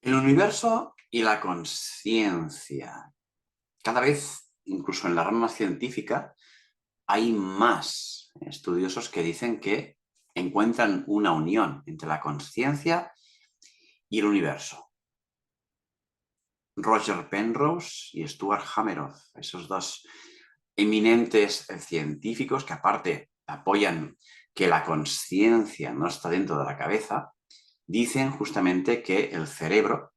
El universo y la conciencia. Cada vez, incluso en la rama científica, hay más estudiosos que dicen que encuentran una unión entre la conciencia y el universo. Roger Penrose y Stuart Hameroff, esos dos eminentes científicos que aparte apoyan que la conciencia no está dentro de la cabeza, dicen justamente que el cerebro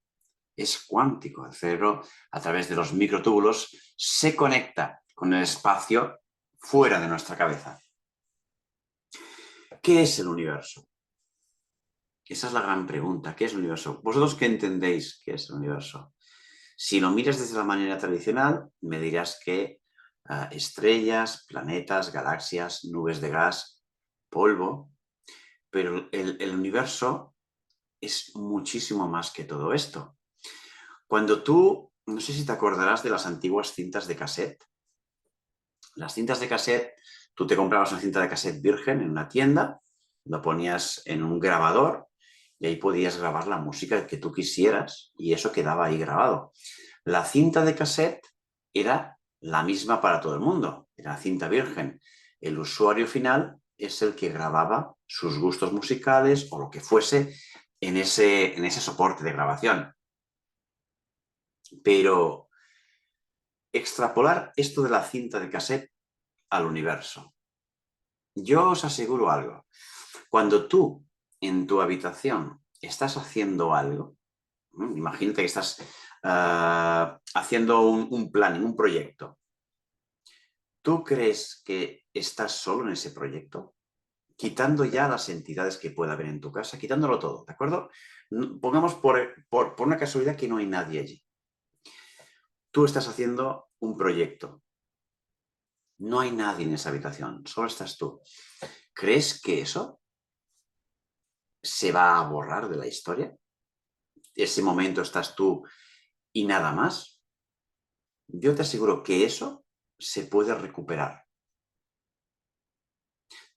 es cuántico. El cerebro, a través de los microtúbulos, se conecta con el espacio fuera de nuestra cabeza. ¿Qué es el universo? Esa es la gran pregunta. ¿Qué es el universo? ¿Vosotros qué entendéis que es el universo? Si lo miras desde la manera tradicional, me dirás que estrellas, planetas, galaxias, nubes de gas, polvo, pero el universo es muchísimo más que todo esto. Cuando tú, no sé si te acordarás de las antiguas cintas de cassette. Las cintas de cassette, tú te comprabas una cinta de cassette virgen en una tienda, lo ponías en un grabador y ahí podías grabar la música que tú quisieras y eso quedaba ahí grabado. La cinta de cassette era la misma para todo el mundo, era cinta virgen. El usuario final es el que grababa sus gustos musicales o lo que fuese en ese soporte de grabación. Pero extrapolar esto de la cinta de cassette al universo. Yo os aseguro algo. Cuando tú en tu habitación estás haciendo algo, imagínate que estás haciendo un planning, un proyecto. ¿Tú crees que estás solo en ese proyecto? Quitando ya las entidades que pueda haber en tu casa, quitándolo todo, ¿de acuerdo? Pongamos por una casualidad que no hay nadie allí. Tú estás haciendo un proyecto. No hay nadie en esa habitación, solo estás tú. ¿Crees que eso se va a borrar de la historia? Ese momento estás tú y nada más. Yo te aseguro que eso se puede recuperar.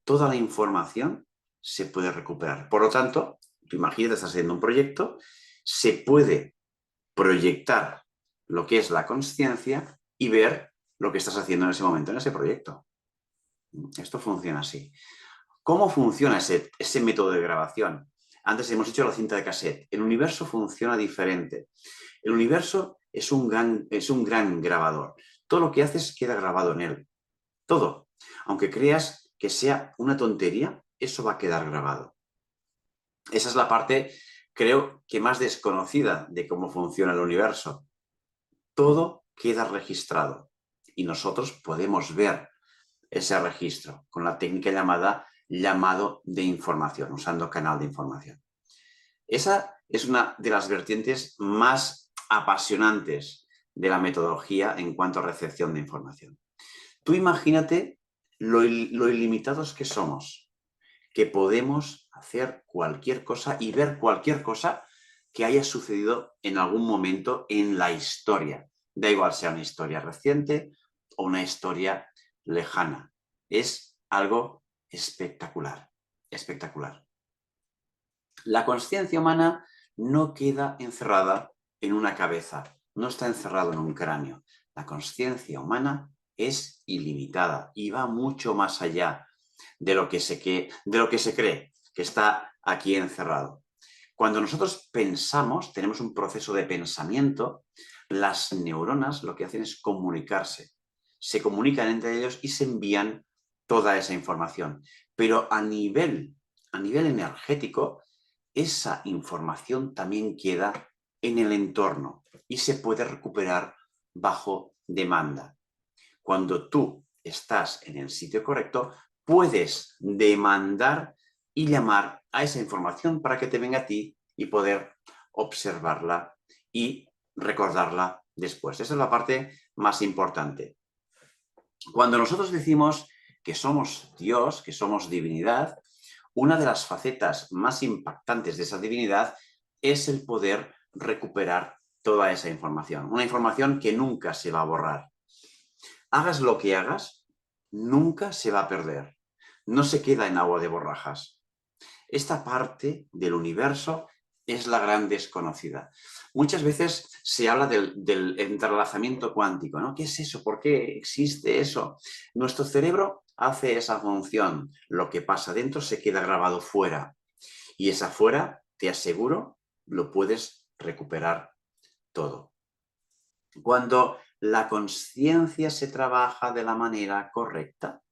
Toda la información se puede recuperar. Por lo tanto, tú imagínate, estás haciendo un proyecto, se puede proyectar lo que es la consciencia y ver lo que estás haciendo en ese momento, en ese proyecto. Esto funciona así. ¿Cómo funciona ese método de grabación? Antes hemos dicho la cinta de cassette. El universo funciona diferente. El universo es un gran grabador. Todo lo que haces queda grabado en él. Todo. Aunque creas que sea una tontería, eso va a quedar grabado. Esa es la parte, creo, que más desconocida de cómo funciona el universo. Todo queda registrado y nosotros podemos ver ese registro con la técnica llamada llamado de información, usando canal de información. Esa es una de las vertientes más apasionantes de la metodología en cuanto a recepción de información. Tú imagínate lo ilimitados que somos, que podemos hacer cualquier cosa y ver cualquier cosa que haya sucedido en algún momento en la historia. Da igual sea una historia reciente o una historia lejana. Es algo espectacular, espectacular. La conciencia humana no queda encerrada en una cabeza, no está encerrado en un cráneo. La conciencia humana es ilimitada y va mucho más allá de lo que se cree que está aquí encerrado. Cuando nosotros pensamos, tenemos un proceso de pensamiento, las neuronas lo que hacen es comunicarse. Se comunican entre ellos y se envían toda esa información. Pero a nivel energético, esa información también queda en el entorno y se puede recuperar bajo demanda. Cuando tú estás en el sitio correcto, puedes demandar y llamar a esa información para que te venga a ti y poder observarla y recordarla después. Esa es la parte más importante. Cuando nosotros decimos que somos Dios, que somos divinidad, una de las facetas más impactantes de esa divinidad es el poder recuperar toda esa información. Una información que nunca se va a borrar. Hagas lo que hagas, nunca se va a perder. No se queda en agua de borrajas. Esta parte del universo es la gran desconocida. Muchas veces se habla del entrelazamiento cuántico, ¿no? ¿Qué es eso? ¿Por qué existe eso? Nuestro cerebro hace esa función. Lo que pasa dentro se queda grabado fuera. Y esa fuera, te aseguro, lo puedes recuperar todo. Cuando la conciencia se trabaja de la manera correcta,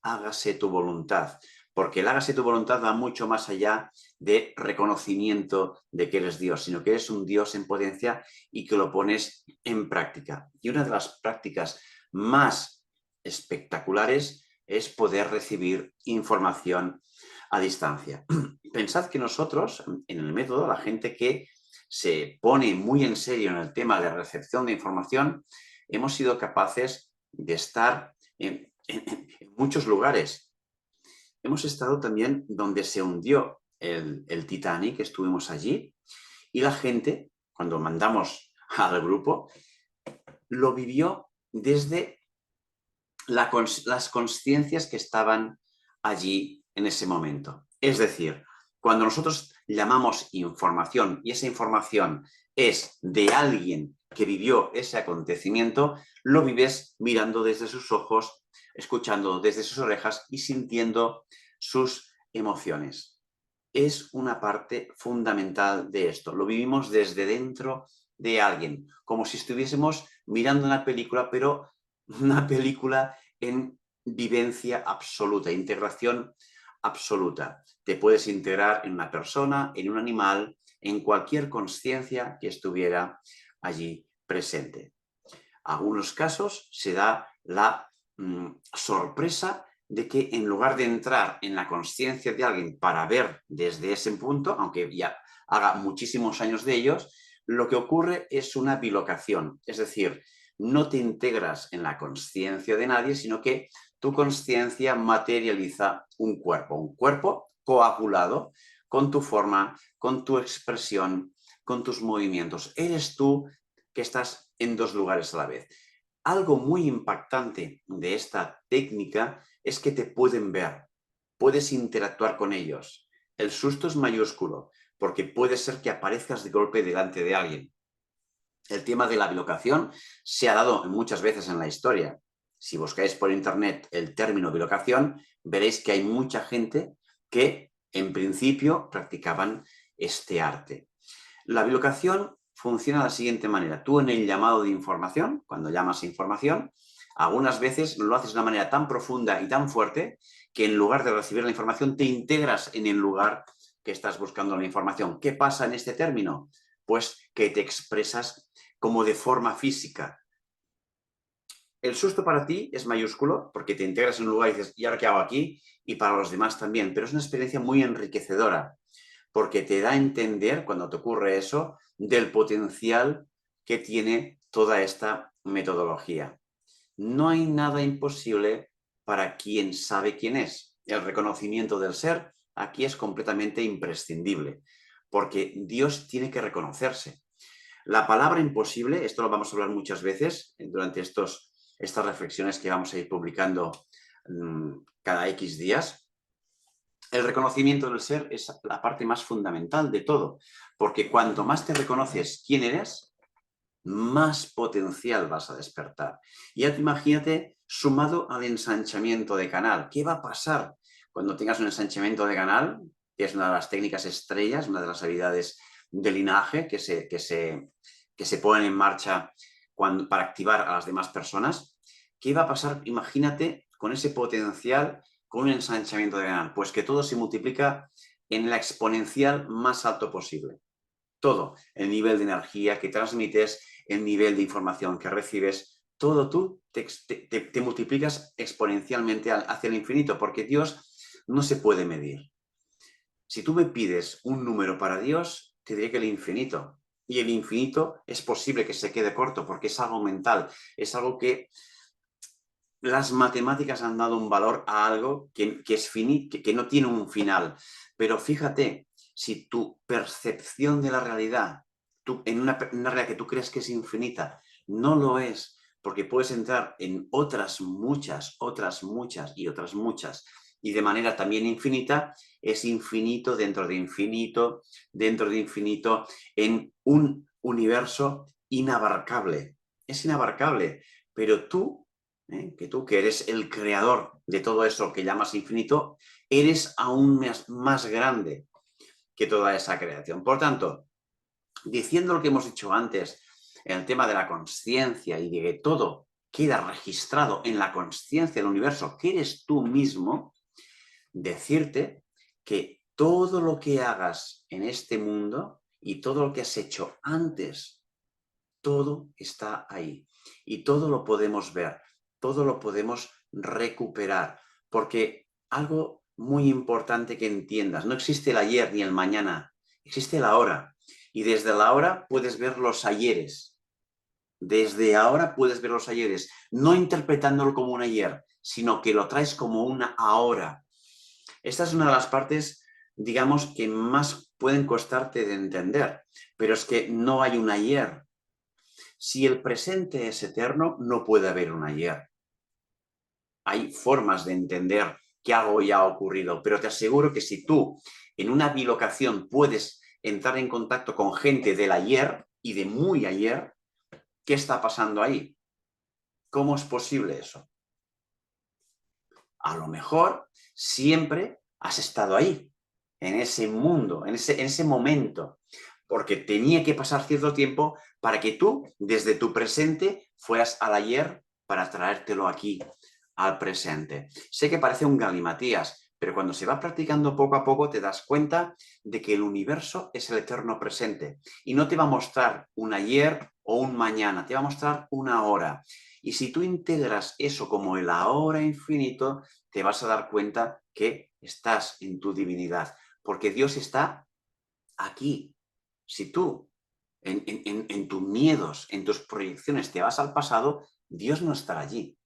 hágase tu voluntad, porque el hágase tu voluntad va mucho más allá de reconocimiento de que eres Dios, sino que eres un Dios en potencia y que lo pones en práctica. Y una de las prácticas más espectaculares es poder recibir información a distancia. Pensad que nosotros, en el método, la gente que se pone muy en serio en el tema de la recepción de información, hemos sido capaces de estar en muchos lugares. Hemos estado también donde se hundió el Titanic, estuvimos allí, y la gente, cuando mandamos al grupo, lo vivió desde las conciencias que estaban allí en ese momento. Es decir, cuando nosotros llamamos información y esa información es de alguien que vivió ese acontecimiento, lo vives mirando desde sus ojos, escuchando desde sus orejas y sintiendo sus emociones. Es una parte fundamental de esto. Lo vivimos desde dentro de alguien, como si estuviésemos mirando una película, pero una película en vivencia absoluta, integración absoluta. Te puedes integrar en una persona, en un animal, en cualquier conciencia que estuviera allí presente. Algunos casos se da la sorpresa de que en lugar de entrar en la conciencia de alguien para ver desde ese punto, aunque ya haga muchísimos años de ellos, lo que ocurre es una bilocación, es decir, no te integras en la conciencia de nadie, sino que tu conciencia materializa un cuerpo coagulado con tu forma, con tu expresión, con tus movimientos. Eres tú que estás en dos lugares a la vez. Algo muy impactante de esta técnica es que te pueden ver, puedes interactuar con ellos. El susto es mayúsculo, porque puede ser que aparezcas de golpe delante de alguien. El tema de la bilocación se ha dado muchas veces en la historia. Si buscáis por internet el término bilocación, veréis que hay mucha gente que en principio practicaban este arte. La bilocación funciona de la siguiente manera. Tú en el llamado de información, cuando llamas a información, algunas veces lo haces de una manera tan profunda y tan fuerte que en lugar de recibir la información te integras en el lugar que estás buscando la información. ¿Qué pasa en este término? Pues que te expresas como de forma física. El susto para ti es mayúsculo porque te integras en un lugar y dices, ¿y ahora qué hago aquí? Y para los demás también, pero es una experiencia muy enriquecedora porque te da a entender, cuando te ocurre eso, del potencial que tiene toda esta metodología. No hay nada imposible para quien sabe quién es. El reconocimiento del ser aquí es completamente imprescindible, porque Dios tiene que reconocerse. La palabra imposible, esto lo vamos a hablar muchas veces durante estas reflexiones que vamos a ir publicando cada X días. El reconocimiento del ser es la parte más fundamental de todo, porque cuanto más te reconoces quién eres, más potencial vas a despertar. Y ya te imagínate sumado al ensanchamiento de canal. ¿Qué va a pasar cuando tengas un ensanchamiento de canal? Que es una de las técnicas estrellas, una de las habilidades de linaje que se ponen en marcha para activar a las demás personas. ¿Qué va a pasar? Imagínate con ese potencial, con un ensanchamiento de canal. Pues que todo se multiplica en la exponencial más alto posible. Todo, el nivel de energía que transmites, el nivel de información que recibes, todo tú te multiplicas exponencialmente hacia el infinito, porque Dios no se puede medir. Si tú me pides un número para Dios, te diré que el infinito. Y el infinito es posible que se quede corto, porque es algo mental, es algo que las matemáticas han dado un valor a algo que es finito, que no tiene un final. Pero fíjate, si tu percepción de la realidad, en una realidad que tú crees que es infinita, no lo es, porque puedes entrar en otras muchas y otras muchas y de manera también infinita, es infinito dentro de infinito, en un universo inabarcable. Es inabarcable, pero tú, que eres el creador de todo eso que llamas infinito, eres aún más grande que toda esa creación. Por tanto, diciendo lo que hemos dicho antes, en el tema de la consciencia y de que todo queda registrado en la consciencia del universo, que eres tú mismo, decirte que todo lo que hagas en este mundo y todo lo que has hecho antes, todo está ahí. Y todo lo podemos ver, todo lo podemos recuperar. Porque algo muy importante que entiendas, no existe el ayer ni el mañana, existe el ahora. Y desde la hora puedes ver los ayeres. Desde ahora puedes ver los ayeres, no interpretándolo como un ayer, sino que lo traes como una ahora. Esta es una de las partes, digamos, que más pueden costarte de entender, pero es que no hay un ayer. Si el presente es eterno, no puede haber un ayer. Hay formas de entender que algo ya ha ocurrido, pero te aseguro que si tú en una bilocación puedes entrar en contacto con gente del ayer y de muy ayer, ¿qué está pasando ahí? ¿Cómo es posible eso? A lo mejor siempre has estado ahí, en ese mundo, en ese momento, porque tenía que pasar cierto tiempo para que tú, desde tu presente, fueras al ayer para traértelo aquí, al presente. Sé que parece un galimatías, pero cuando se va practicando poco a poco te das cuenta de que el universo es el eterno presente y no te va a mostrar un ayer o un mañana, te va a mostrar una hora. Y si tú integras eso como el ahora infinito, te vas a dar cuenta que estás en tu divinidad, porque Dios está aquí. Si tú en tus miedos, en tus proyecciones te vas al pasado, Dios no estará allí.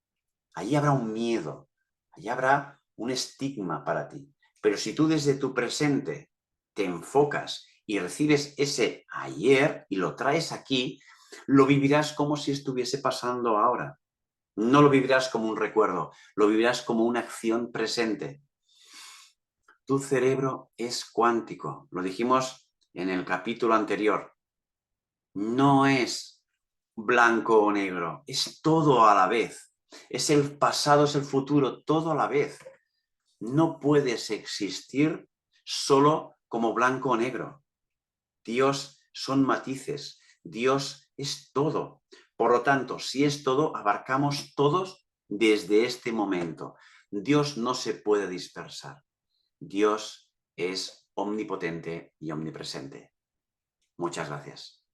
Allí habrá un miedo, allí habrá un estigma para ti. Pero si tú desde tu presente te enfocas y recibes ese ayer y lo traes aquí, lo vivirás como si estuviese pasando ahora. No lo vivirás como un recuerdo, lo vivirás como una acción presente. Tu cerebro es cuántico, lo dijimos en el capítulo anterior. No es blanco o negro, es todo a la vez. Es el pasado, es el futuro, todo a la vez. No puedes existir solo como blanco o negro. Dios son matices, Dios es todo. Por lo tanto, si es todo, abarcamos todos desde este momento. Dios no se puede dispersar. Dios es omnipotente y omnipresente. Muchas gracias.